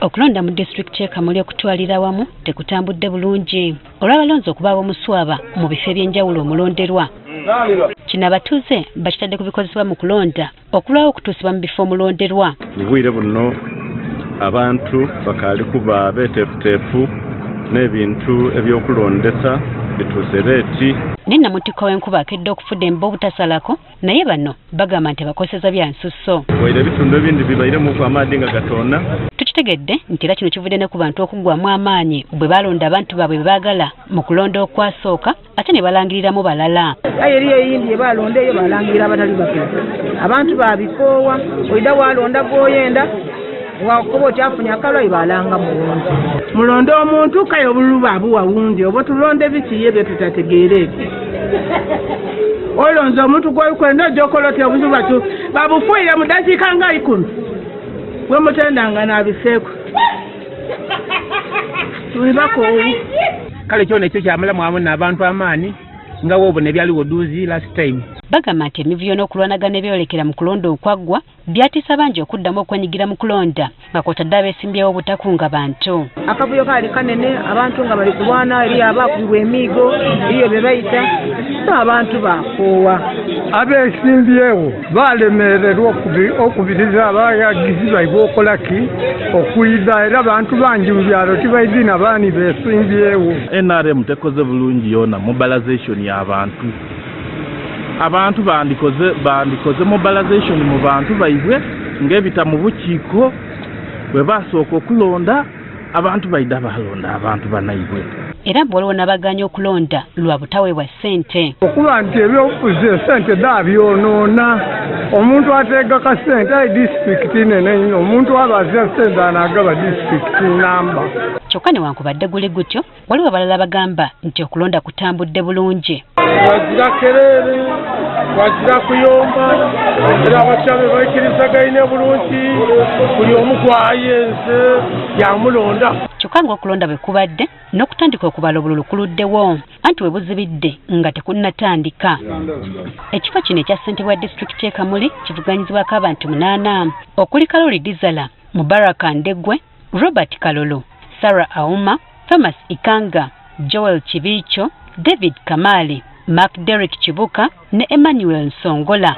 Okulonda mu district y'e Kamuli okutwalira wamu tekutambudde bulungi olw'abalonzi okubaaba omuswaba mu bifo eby'enjawulo omulonderwa. Kino abatuuze bakitadde ku bikozesebwa mu kulonda okulwawo okutuusibwa mu bifo omulonderwa. Mu bwire buno abantu bakaali kuba beeteefuteefu n'ebintu ebyokulondesa bituuse leeti. Nnamutikwa w'enkuba akedde okufudde emba obutasalako naye bano bagamba nti bakoseza bya nsusso. Waire ebitundu ebindi bibairemu amaadhi nga gatoona. Tukitegedde nti era kino kivudde ne ku bantu okuggwamu amaanyi bwe balonda abantu baabwe bye baagala mu kulonda okwasooka ate ne balangiriramu balala. Eriyo eyindi ye balonda eyo balangirira abatali bafeeza. Abantu babikoowa oida walonda gwoyenda wakuba okyafunye akalwayi balanga mulungi. Mulonde omuntu kayo obululu abuwa wundi oba tulonde bikiye bye tutategeere. Olonze omuntu gwoyikwenda ojokola otya obululu batu babufuire mu dakiika nga 10 bwe mutendanga n'abiseeko. Tulibakoowu. Kale kyona ekyo kyamalamu awamu n'abantu amaanyi nga woobona ebyaliwo duuzi last time. Bagamba nti emivuyo n'okulwanagana ebyolekera mu kulonda okwaggwa byatiisa bangi okuddamu okwenyigira mu kulonda nga kw'otadde abeesimbyewo obutakunga bantu. Akavuyo kaali kanene abantu nga bali kulwana eri abaakubibwa emiigo eriyo bye bayita abantu bakoowa. Abeesimbyewo baalemererwa okubiriza abayagizi baibwe okola ki okuyida era abantu bangi mu byalo tibaidi na baani beesimbyewo. NRM tekoze bulungi yona mobilization y'abantu. Abantu bandikoze mobilization mu bantu baibwe ng'ebita mu bukiiko bwe basooka okulonda abantu baida balonda abantu banaibwe. Era bw'oliwo n'abaganya okulonda lwa butaweebwa ssente. Okuba nti ebyobufuzi ssente daabyonoona omuntu ateega ka ssente ali disitulikiti nene nnyo omuntu abaza ssente anaagaba disitulikiti namba. Kyokka newankubadde guli gutyo waliwo abalala bagamba nti okulonda kutambudde bulungi. Wagira kereere wagira kuyomba era abakyala bayikirizaganye bulungi buli omu gwayenze yamulonda. Kyokka ng'okulonda bwe kubadde n'okutandika okubala obululu kuluddewo anti we buzibidde nga tekunnatandika. Ekifo kino ekya ssente bwa disitulikiti y'e Kamuli kivuganyizibwako abantu 8 okuli Kaloli Dizala, Mubaraka Ndegwe, Robert Kalolo, Sarah Auma, Thomas Ikanga, Joel Chibicho, David Kamali, Mark Derek Chibuka ne Emmanuel Nsongola.